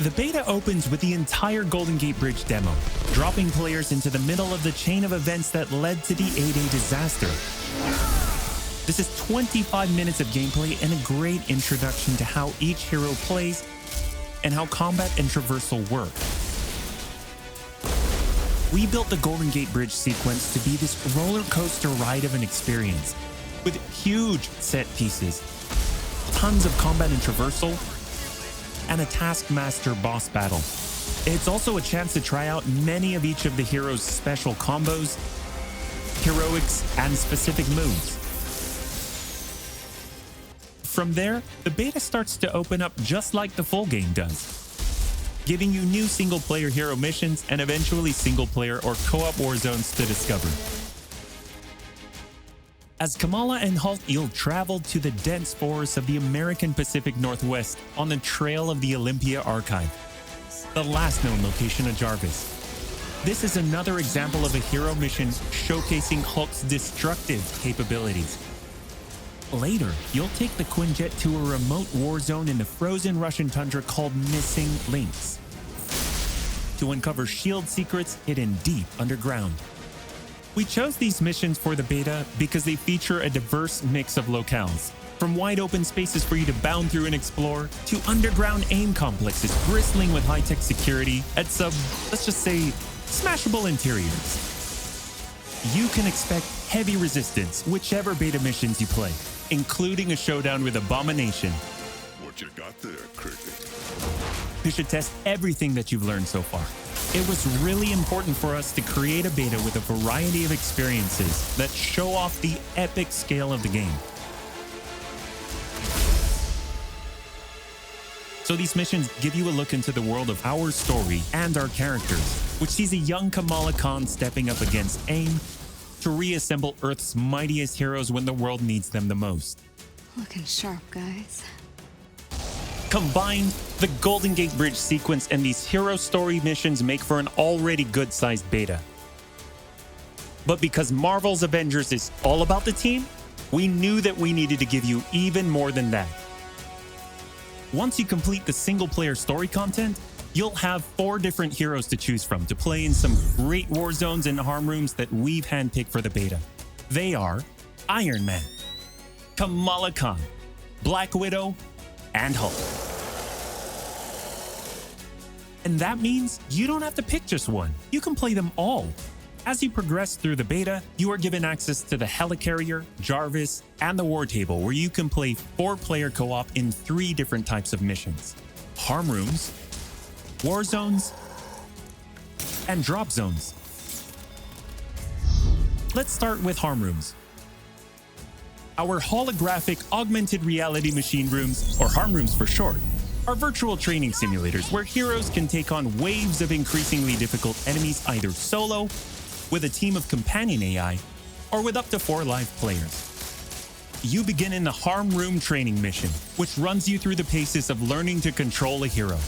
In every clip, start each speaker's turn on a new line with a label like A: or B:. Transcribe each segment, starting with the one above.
A: The beta opens with the entire Golden Gate Bridge demo, dropping players into the middle of the chain of events that led to the A-Day disaster. This is 25 minutes of gameplay and a great introduction to how each hero plays and how combat and traversal work. We built the Golden Gate Bridge sequence to be this roller coaster ride of an experience, with huge set pieces, tons of combat and traversal, and a Taskmaster boss battle. It's also a chance to try out many of each of the heroes' special combos, heroics, and specific moves. From there, the beta starts to open up just like the full game does, giving you new single-player hero missions and eventually single-player or co-op war zones to discover. As Kamala and Hulk Eel traveled to the dense forests of the American Pacific Northwest on the trail of the Olympia Archive, the last known location of Jarvis. This is another example of a hero mission showcasing Hulk's destructive capabilities. Later, you'll take the Quinjet to a remote war zone in the frozen Russian tundra called Missing Links to uncover shield secrets hidden deep underground. We chose these missions for the beta because they feature a diverse mix of locales, from wide open spaces for you to bound through and explore, to underground AIM complexes bristling with high-tech security at some, let's just say, smashable interiors. You can expect heavy resistance whichever beta missions you play, including a showdown with Abomination.
B: What you got there, Cricket?
A: You should test everything that you've learned so far. It was really important for us to create a beta with a variety of experiences that show off the epic scale of the game. So these missions give you a look into the world of our story and our characters, which sees a young Kamala Khan stepping up against AIM to reassemble Earth's mightiest heroes when the world needs them the most.
C: Looking sharp, guys.
A: Combined, the Golden Gate Bridge sequence and these hero story missions make for an already good-sized beta. But because Marvel's Avengers is all about the team, we knew that we needed to give you even more than that. Once you complete the single-player story content, you'll have 4 different heroes to choose from to play in some great war zones and harm rooms that we've handpicked for the beta. They are Iron Man, Kamala Khan, Black Widow, and Hulk. And that means you don't have to pick just one. You can play them all. As you progress through the beta, you are given access to the Helicarrier, Jarvis, and the War Table, where you can play 4-player co-op in 3 different types of missions: harm rooms, war zones, and drop zones. Let's start with harm rooms. Our holographic augmented reality machine rooms, or harm rooms for short, are virtual training simulators where heroes can take on waves of increasingly difficult enemies either solo, with a team of companion AI, or with up to 4 live players. You begin in the harm room training mission, which runs you through the paces of learning to control a hero.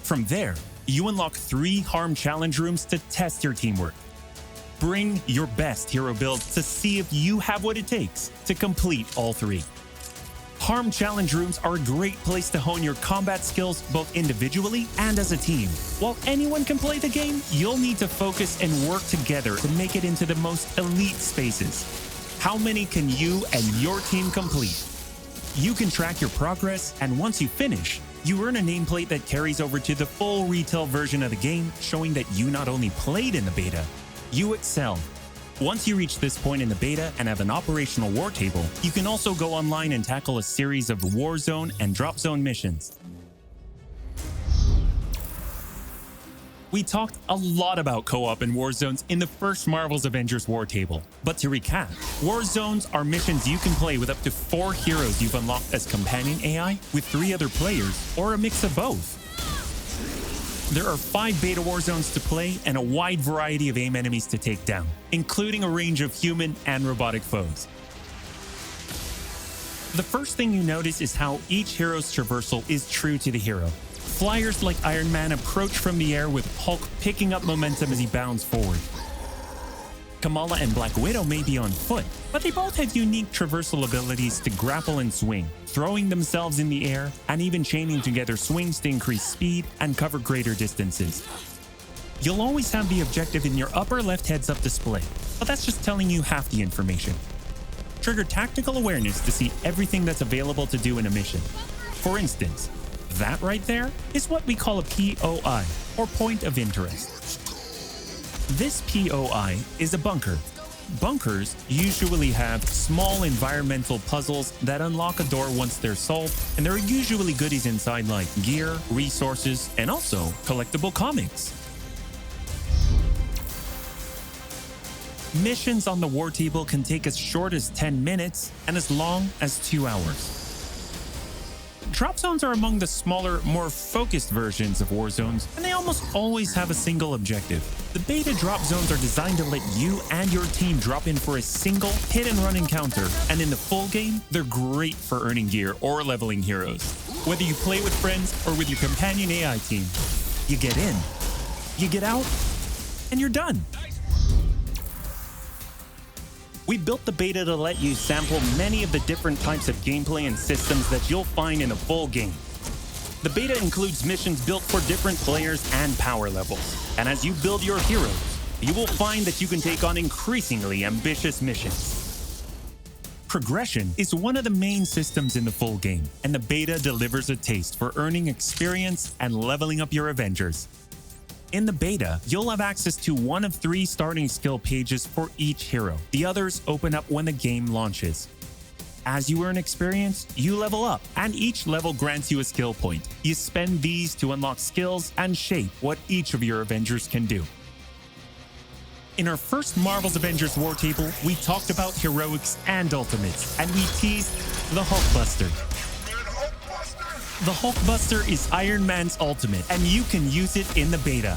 A: From there, you unlock 3 harm challenge rooms to test your teamwork. Bring your best hero build to see if you have what it takes to complete all 3. Harm challenge rooms are a great place to hone your combat skills both individually and as a team. While anyone can play the game, you'll need to focus and work together to make it into the most elite spaces. How many can you and your team complete? You can track your progress, and once you finish, you earn a nameplate that carries over to the full retail version of the game, showing that you not only played in the beta, you excelled. Once you reach this point in the beta and have an operational war table, you can also go online and tackle a series of war zone and drop zone missions. We talked a lot about co-op and war zones in the first Marvel's Avengers war table. But to recap, war zones are missions you can play with up to 4 heroes you've unlocked as companion AI, with 3 other players, or a mix of both. There are 5 beta war zones to play and a wide variety of AIM enemies to take down, including a range of human and robotic foes. The first thing you notice is how each hero's traversal is true to the hero. Flyers like Iron Man approach from the air with Hulk picking up momentum as he bounds forward. Kamala and Black Widow may be on foot, but they both have unique traversal abilities to grapple and swing, throwing themselves in the air, and even chaining together swings to increase speed and cover greater distances. You'll always have the objective in your upper left heads-up display, but that's just telling you half the information. Trigger tactical awareness to see everything that's available to do in a mission. For instance, that right there is what we call a POI, or point of interest. This POI is a bunker. Bunkers usually have small environmental puzzles that unlock a door once they're solved, and there are usually goodies inside like gear, resources, and also collectible comics. Missions on the war table can take as short as 10 minutes and as long as 2 hours. Drop zones are among the smaller, more focused versions of war zones, and they almost always have a single objective. The beta drop zones are designed to let you and your team drop in for a single hit-and-run encounter, and in the full game, they're great for earning gear or leveling heroes. Whether you play with friends or with your companion AI team, you get in, you get out, and you're done. We built the beta to let you sample many of the different types of gameplay and systems that you'll find in the full game. The beta includes missions built for different players and power levels, and as you build your heroes, you will find that you can take on increasingly ambitious missions. Progression is one of the main systems in the full game, and the beta delivers a taste for earning experience and leveling up your Avengers. In the beta, you'll have access to one of 3 starting skill pages for each hero. The others open up when the game launches. As you earn experience, you level up, and each level grants you a skill point. You spend these to unlock skills and shape what each of your Avengers can do. In our first Marvel's Avengers War Table, we talked about heroics and ultimates, and we teased the Hulkbuster. The Hulkbuster is Iron Man's ultimate, and you can use it in the beta.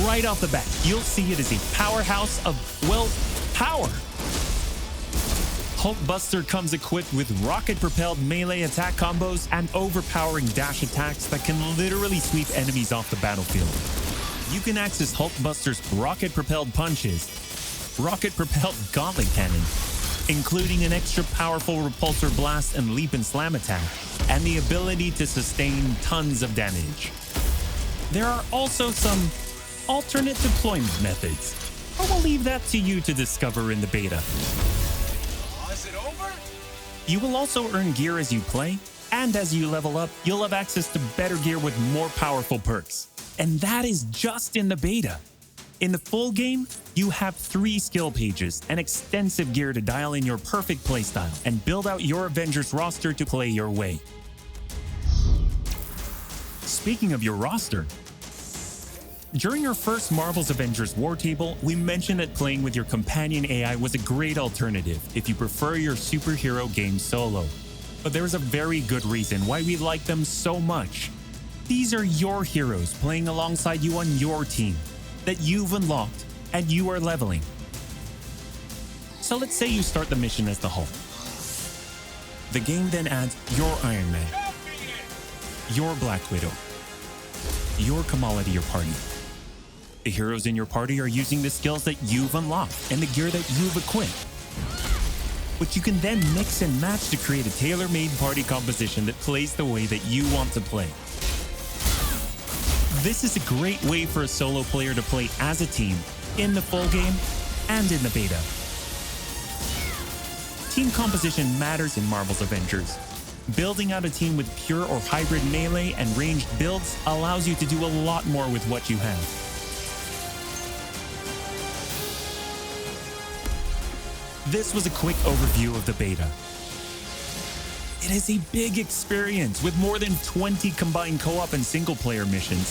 A: Right off the bat, you'll see it as a powerhouse of, well, power. Hulkbuster comes equipped with rocket-propelled melee attack combos and overpowering dash attacks that can literally sweep enemies off the battlefield. You can access Hulkbuster's rocket-propelled punches, rocket-propelled gauntlet cannon, including an extra powerful repulsor blast and leap and slam attack, and the ability to sustain tons of damage. There are also some alternate deployment methods, but we'll leave that to you to discover in the beta.
D: Is it over?
A: You will also earn gear as you play, and as you level up, you'll have access to better gear with more powerful perks. And that is just in the beta. In the full game, you have 3 skill pages and extensive gear to dial in your perfect playstyle and build out your Avengers roster to play your way. Speaking of your roster, during our first Marvel's Avengers War Table, we mentioned that playing with your companion AI was a great alternative if you prefer your superhero game solo. But there's a very good reason why we like them so much. These are your heroes playing alongside you on your team that you've unlocked and you are leveling. So let's say you start the mission as the Hulk. The game then adds your Iron Man, your Black Widow, your Kamala to your party. The heroes in your party are using the skills that you've unlocked and the gear that you've equipped, which you can then mix and match to create a tailor-made party composition that plays the way that you want to play. This is a great way for a solo player to play as a team in the full game and in the beta. Team composition matters in Marvel's Avengers. Building out a team with pure or hybrid melee and ranged builds allows you to do a lot more with what you have. This was a quick overview of the beta. It is a big experience with more than 20 combined co-op and single-player missions,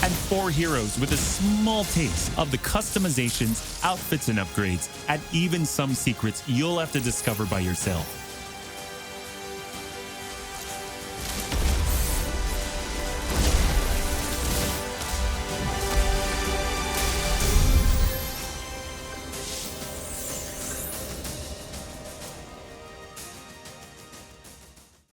A: and 4 heroes with a small taste of the customizations, outfits and upgrades, and even some secrets you'll have to discover by yourself.